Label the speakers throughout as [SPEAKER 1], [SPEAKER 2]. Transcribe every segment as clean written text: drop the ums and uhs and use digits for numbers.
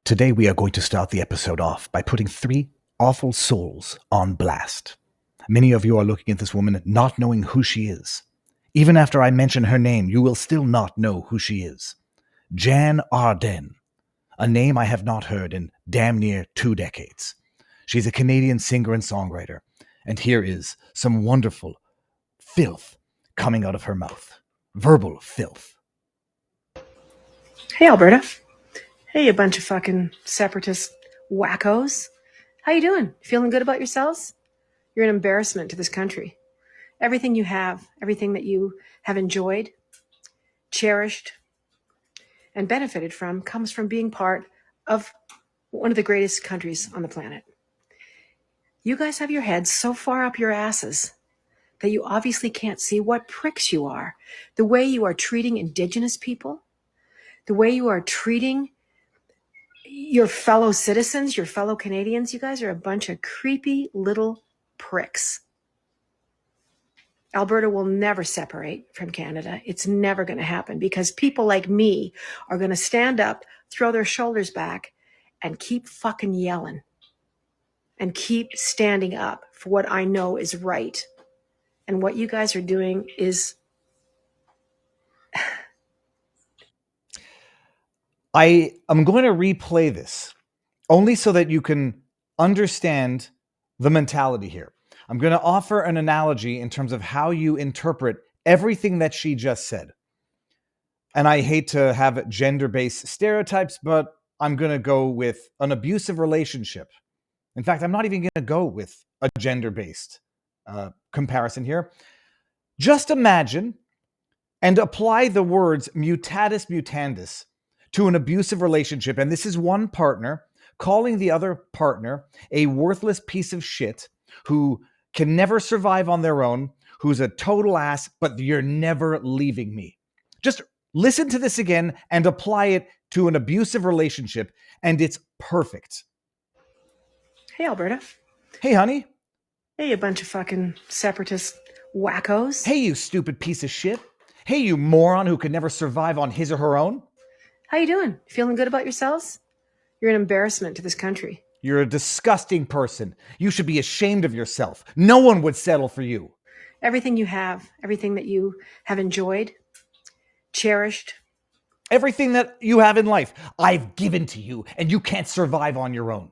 [SPEAKER 1] Today we are going to start the episode off by putting three awful souls on blast. Many of you are looking at this woman not knowing who she is. Even after I mention her name, you will still not know who she is. Jan Arden, a name I have not heard in damn near 2 decades. She's a Canadian singer and songwriter, and here is some wonderful filth coming out of her mouth. Verbal filth.
[SPEAKER 2] Hey, Alberta. Hey, you bunch of fucking separatist wackos. How you doing? Feeling good about yourselves? You're an embarrassment to this country. Everything you have, everything that you have enjoyed, cherished, and benefited from comes from being part of one of the greatest countries on the planet. You guys have your heads so far up your asses that you obviously can't see what pricks you are. The way you are treating Indigenous people, the way you are treating your fellow citizens, your fellow Canadians, you guys are a bunch of creepy little pricks. Alberta will never separate from Canada. It's never going to happen because people like me are going to stand up, throw their shoulders back, and keep fucking yelling and keep standing up for what I know is right. And what you guys are doing is...
[SPEAKER 1] I am going to replay this only so that you can understand the mentality here. I'm going to offer an analogy in terms of how you interpret everything that she just said. And I hate to have gender-based stereotypes, but I'm going to go with an abusive relationship. In fact, I'm not even going to go with a gender-based comparison here. Just imagine and apply the words mutatis mutandis to an abusive relationship. And this is one partner calling the other partner a worthless piece of shit who can never survive on their own, who's a total ass, but you're never leaving me. Just listen to this again and apply it to an abusive relationship, and it's perfect.
[SPEAKER 2] Hey, Alberta.
[SPEAKER 1] Hey, honey.
[SPEAKER 2] Hey, you bunch of fucking separatist wackos.
[SPEAKER 1] Hey, you stupid piece of shit. Hey, you moron who could never survive on his or her own.
[SPEAKER 2] How you doing? Feeling good about yourselves? You're an embarrassment to this country.
[SPEAKER 1] You're a disgusting person. You should be ashamed of yourself. No one would settle for you.
[SPEAKER 2] Everything you have, everything that you have enjoyed, cherished,
[SPEAKER 1] everything that you have in life, I've given to you, and you can't survive on your own.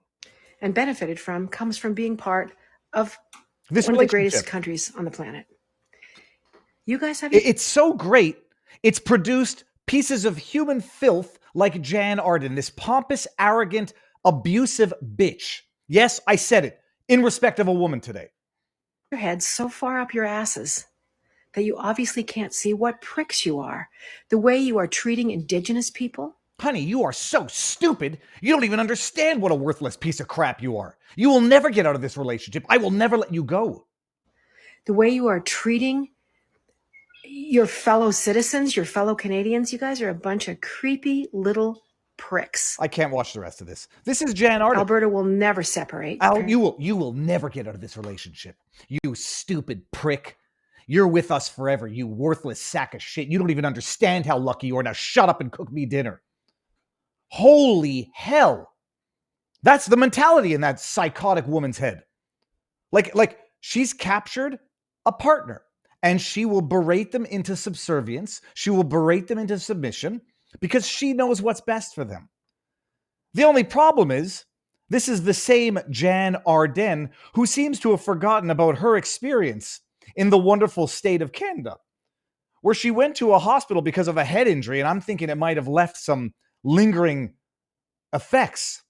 [SPEAKER 2] And benefited from comes from being part of
[SPEAKER 1] this
[SPEAKER 2] one of the greatest countries on the planet. You guys have...
[SPEAKER 1] It's so great. It's produced pieces of human filth like Jan Arden, this pompous, arrogant, abusive bitch. Yes, I said it in respect of a woman today.
[SPEAKER 2] Your heads so far up your asses that you obviously can't see what pricks you are. The way you are treating Indigenous people.
[SPEAKER 1] Honey, you are so stupid. You don't even understand what a worthless piece of crap you are. You will never get out of this relationship. I will never let you go.
[SPEAKER 2] The way you are treating your fellow citizens, your fellow Canadians, you guys are a bunch of creepy little pricks.
[SPEAKER 1] I can't watch the rest of this. This is Jan Arden.
[SPEAKER 2] Alberta will never separate.
[SPEAKER 1] You will never get out of this relationship. You stupid prick. You're with us forever, you worthless sack of shit. You don't even understand how lucky you are. Now shut up and cook me dinner. Holy hell. That's the mentality in that psychotic woman's head. Like she's captured a partner. And she will berate them into subservience. She will berate them into submission because she knows what's best for them. The only problem is, this is the same Jan Arden who seems to have forgotten about her experience in the wonderful state of Canada, where she went to a hospital because of a head injury, and I'm thinking it might have left some lingering effects.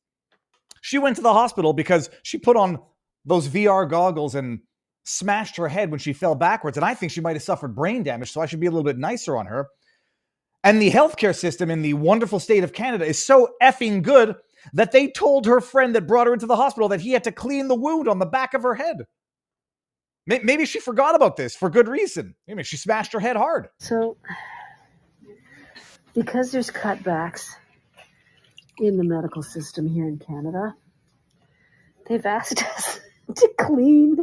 [SPEAKER 1] She went to the hospital because she put on those VR goggles and smashed her head when she fell backwards, and I think she might have suffered brain damage, so I should be a little bit nicer on her. And the healthcare system in the wonderful state of Canada is so effing good that they told her friend that brought her into the hospital that he had to clean the wound on the back of her head. Maybe she forgot about this for good reason. Maybe she smashed her head hard.
[SPEAKER 3] So, because there's cutbacks in the medical system here in Canada, they've asked us to clean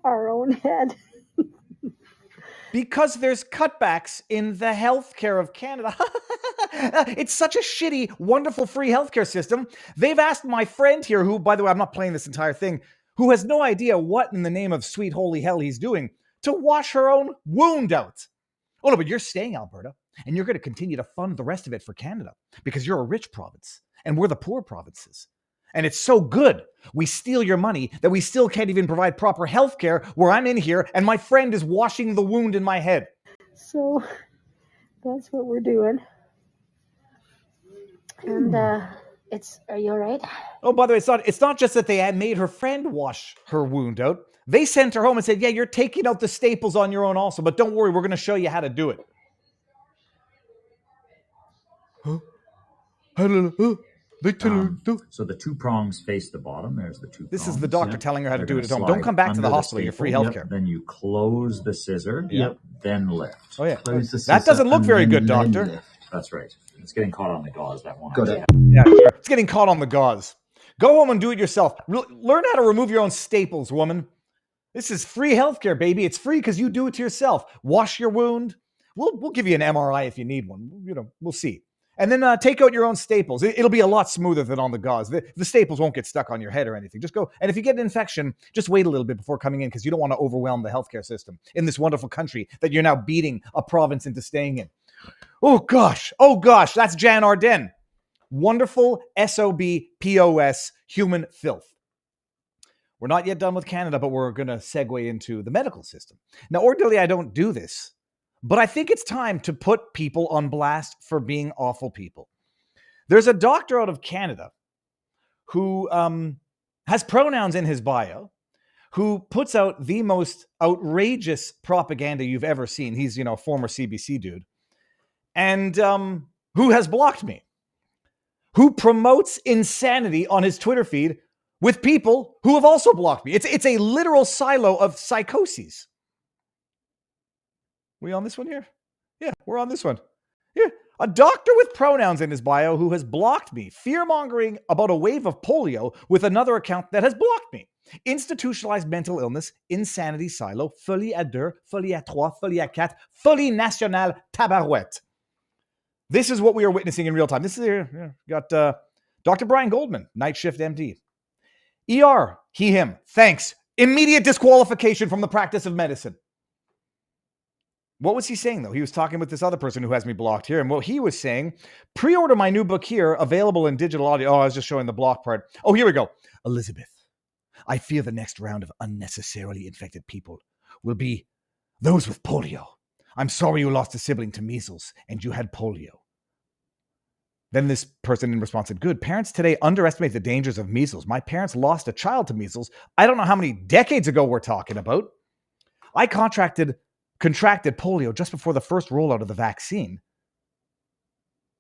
[SPEAKER 3] our own head.
[SPEAKER 1] Because there's cutbacks in the healthcare of Canada. It's such a shitty, wonderful free healthcare system. They've asked my friend here, who, by the way, I'm not playing this entire thing, who has no idea what in the name of sweet holy hell he's doing, to wash her own wound out. Oh, no, but you're staying, Alberta, and you're going to continue to fund the rest of it for Canada because you're a rich province and we're the poor provinces. And it's so good we steal your money that we still can't even provide proper health care where I'm in here and my friend is washing the wound in my head.
[SPEAKER 3] So that's what we're doing. And are you all right?
[SPEAKER 1] Oh, by the way, it's not just that they had made her friend wash her wound out. They sent her home and said, yeah, you're taking out the staples on your own also, but don't worry, we're going to show you how to do it. Huh?
[SPEAKER 4] So the two prongs face the bottom. There's the two prongs.
[SPEAKER 1] This is the doctor telling her how to do it at home. Don't come back to the hospital. You're free healthcare.
[SPEAKER 4] Then you close the scissor.
[SPEAKER 1] Yep.
[SPEAKER 4] Then lift.
[SPEAKER 1] Oh, yeah.
[SPEAKER 5] Close the scissor
[SPEAKER 1] That doesn't look
[SPEAKER 5] and
[SPEAKER 1] very
[SPEAKER 5] then
[SPEAKER 1] good, doctor.
[SPEAKER 5] lift.
[SPEAKER 4] That's right. It's getting caught on the gauze, that one.
[SPEAKER 5] Got it.
[SPEAKER 1] Yeah, sure. It's getting caught on the gauze. Go home and do it yourself. Learn how to remove your own staples, woman. This is free healthcare, baby. It's free because you do it to yourself. Wash your wound. We'll give you an MRI if you need one. We'll see. And then take out your own staples. It'll be a lot smoother than on the gauze. The staples won't get stuck on your head or anything. Just go. And if you get an infection, just wait a little bit before coming in because you don't want to overwhelm the healthcare system in this wonderful country that you're now beating a province into staying in. Oh, gosh. That's Jan Arden. Wonderful SOB POS human filth. We're not yet done with Canada, but we're going to segue into the medical system. Now, ordinarily, I don't do this. But I think it's time to put people on blast for being awful people. There's a doctor out of Canada who has pronouns in his bio, who puts out the most outrageous propaganda you've ever seen. He's, a former CBC dude. And who has blocked me. Who promotes insanity on his Twitter feed with people who have also blocked me. It's a literal silo of psychoses. We on this one here? Yeah, we're on this one. Yeah, a doctor with pronouns in his bio who has blocked me, fear-mongering about a wave of polio with another account that has blocked me. Institutionalized mental illness, insanity silo, folie à deux, folie à trois, folie à quatre, folie nationale tabarouette. This is what we are witnessing in real time. This is here. Got Dr. Brian Goldman, night shift MD. ER, he, him, thanks. Immediate disqualification from the practice of medicine. What was he saying, though? He was talking with this other person who has me blocked here. And what he was saying, pre-order my new book here, available in digital audio. Oh, I was just showing the block part. Oh, here we go. Elizabeth, I fear the next round of unnecessarily infected people will be those with polio. I'm sorry you lost a sibling to measles and you had polio. Then this person in response said, good, parents today underestimate the dangers of measles. My parents lost a child to measles. I don't know how many decades ago we're talking about. I contracted polio just before the first rollout of the vaccine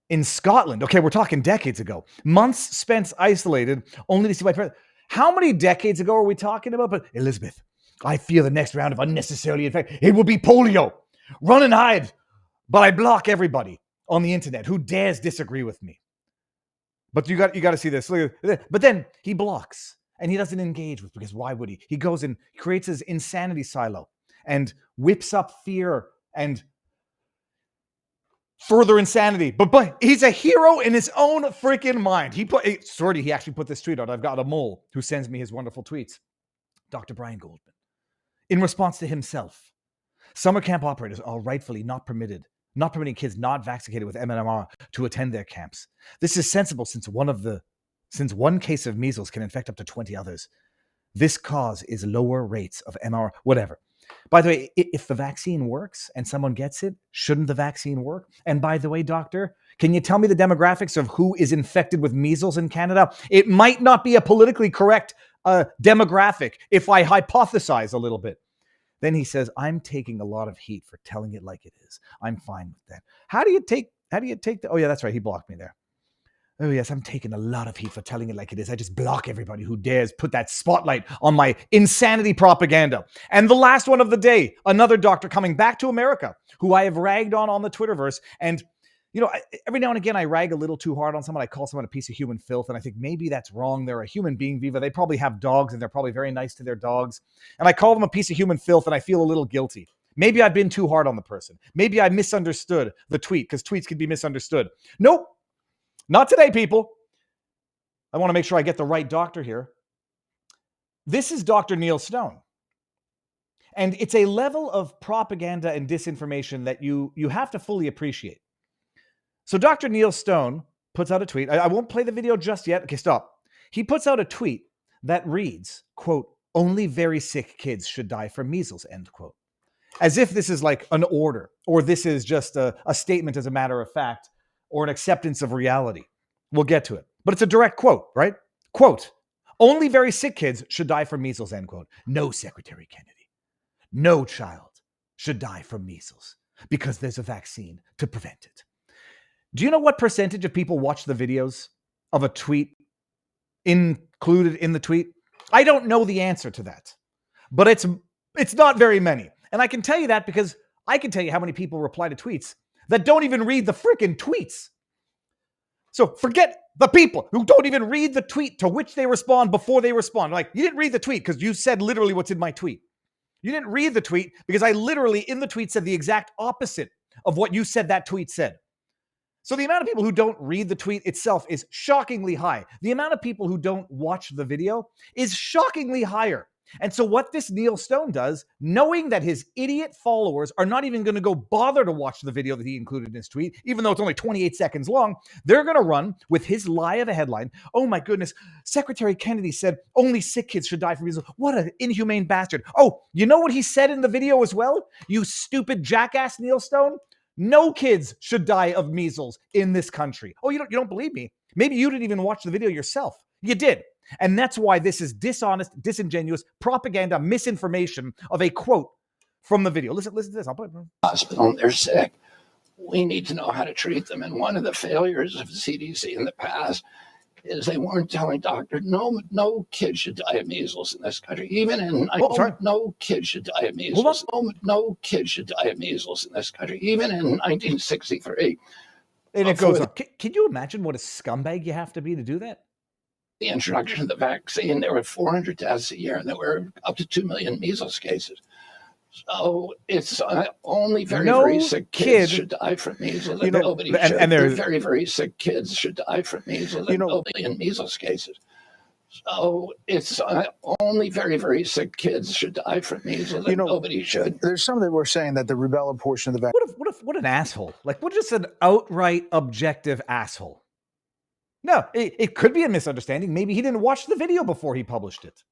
[SPEAKER 1] in Scotland. Okay, we're talking decades ago. Months spent isolated, only to see my parents. How many decades ago are we talking about? But Elizabeth, I fear the next round of unnecessarily infected. It will be polio. Run and hide. But I block everybody on the internet who dares disagree with me. But you got to see this. But then he blocks and he doesn't engage with, because why would he? He goes and creates his insanity silo and whips up fear and further insanity. But he's a hero in his own freaking mind. He actually put this tweet out. I've got a mole who sends me his wonderful tweets. Dr. Brian Goldman. In response to himself, summer camp operators are rightfully not permitting kids not vaccinated with MMR to attend their camps. This is sensible since one case of measles can infect up to 20 others. This cause is lower rates of MMR, whatever. By the way, if the vaccine works and someone gets it, shouldn't the vaccine work? And by the way, doctor, can you tell me the demographics of who is infected with measles in Canada? It might not be a politically correct demographic if I hypothesize a little bit. Then he says, I'm taking a lot of heat for telling it like it is. I'm fine with that. How do you take the, oh yeah, that's right. He blocked me there. Oh yes, I'm taking a lot of heat for telling it like it is. I just block everybody who dares put that spotlight on my insanity propaganda. And the last one of the day, another doctor coming back to America who I have ragged on the Twitterverse. And, every now and again, I rag a little too hard on someone. I call someone a piece of human filth. And I think maybe that's wrong. They're a human being, Viva. They probably have dogs and they're probably very nice to their dogs. And I call them a piece of human filth and I feel a little guilty. Maybe I've been too hard on the person. Maybe I misunderstood the tweet, because tweets can be misunderstood. Nope. Not today, people. I want to make sure I get the right doctor here. This is Dr. Neil Stone. And it's a level of propaganda and disinformation that you have to fully appreciate. So Dr. Neil Stone puts out a tweet. I won't play the video just yet. Okay, stop. He puts out a tweet that reads, quote, "Only very sick kids should die from measles," end quote. As if this is like an order, or this is just a statement as a matter of fact, or an acceptance of reality. We'll get to it. But it's a direct quote, right? Quote, "Only very sick kids should die from measles," end quote. No, Secretary Kennedy. No child should die from measles because there's a vaccine to prevent it. Do you know what percentage of people watch the videos of a tweet included in the tweet? I don't know the answer to that, but it's not very many. And I can tell you that because I can tell you how many people reply to tweets that don't even read the freaking tweets. So forget the people who don't even read the tweet to which they respond before they respond. Like, you didn't read the tweet because you said literally what's in my tweet. You didn't read the tweet because I literally in the tweet said the exact opposite of what you said that tweet said. So the amount of people who don't read the tweet itself is shockingly high. The amount of people who don't watch the video is shockingly higher. And so what this Neil Stone does, knowing that his idiot followers are not even going to go bother to watch the video that he included in his tweet, even though it's only 28 seconds long, they're going to run with his lie of a headline. "Oh my goodness, Secretary Kennedy said only sick kids should die from measles. What an inhumane bastard." Oh, you know what he said in the video as well? You stupid jackass, Neil Stone? No kids should die of measles in this country. Oh, you don't believe me? Maybe you didn't even watch the video yourself. You did. And that's why this is dishonest, disingenuous propaganda, misinformation of a quote from the video. Listen to this. I'll put it in.
[SPEAKER 5] Hospital, they're sick. We need to know how to treat them. And one of the failures of the CDC in the past is they weren't telling doctors, no kid should die of measles in this country. Even in no kid should die of measles. No kid should die of measles in this country. Even in 1963.
[SPEAKER 1] And it goes on. Can you imagine what a scumbag you have to be to do that?
[SPEAKER 5] The introduction of the vaccine, there were 400 deaths a year, and there were up to 2 million measles cases. So it's only very sick kids should die from measles. Nobody should. And very, very sick kids should die from measles. Nobody in measles cases. So it's only very, very sick kids should die from measles. Nobody should.
[SPEAKER 6] There's some that were saying that the rubella portion of the vaccine.
[SPEAKER 1] What an asshole! Like, what just an outright objective asshole. No, it could be a misunderstanding. Maybe he didn't watch the video before he published it.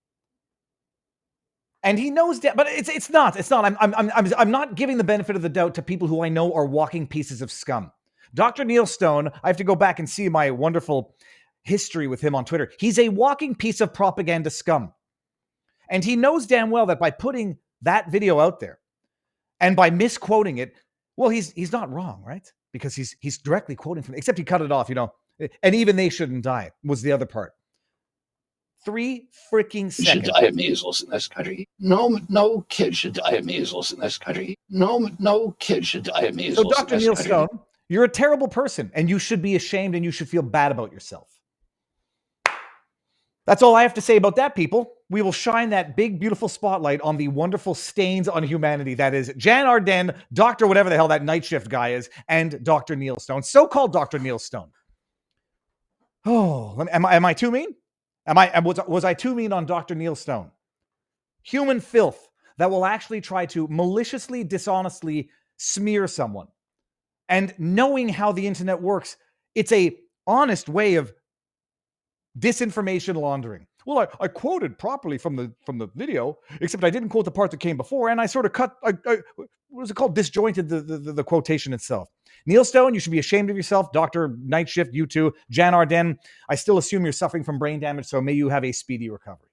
[SPEAKER 1] And he knows that, but it's not. I'm not giving the benefit of the doubt to people who I know are walking pieces of scum. Dr. Neil Stone, I have to go back and see my wonderful history with him on Twitter. He's a walking piece of propaganda scum. And he knows damn well that by putting that video out there and by misquoting it, well, he's not wrong, right? Because he's directly quoting from it, except he cut it off, and even they shouldn't die was the other part. 3 freaking seconds.
[SPEAKER 5] Should die of measles in this country. No kid should die of measles in this country. No kid should die of measles.
[SPEAKER 1] So Dr. Neil Stone, you're a terrible person and you should be ashamed and you should feel bad about yourself. That's all I have to say about that, people. We will shine that big, beautiful spotlight on the wonderful stains on humanity that is Jan Arden, Dr. whatever the hell that night shift guy is, and Dr. Neil Stone, so-called Dr. Neil Stone. Oh, am I too mean? Was I too mean on Dr. Neil Stone? Human filth that will actually try to maliciously, dishonestly smear someone. And knowing how the internet works, it's a honest way of disinformation laundering. Well, I quoted properly from the video, except I didn't quote the part that came before, and I sort of what was it called? Disjointed the quotation itself. Neil Stone, you should be ashamed of yourself. Dr. Night Shift, you too. Jan Arden, I still assume you're suffering from brain damage, so may you have a speedy recovery.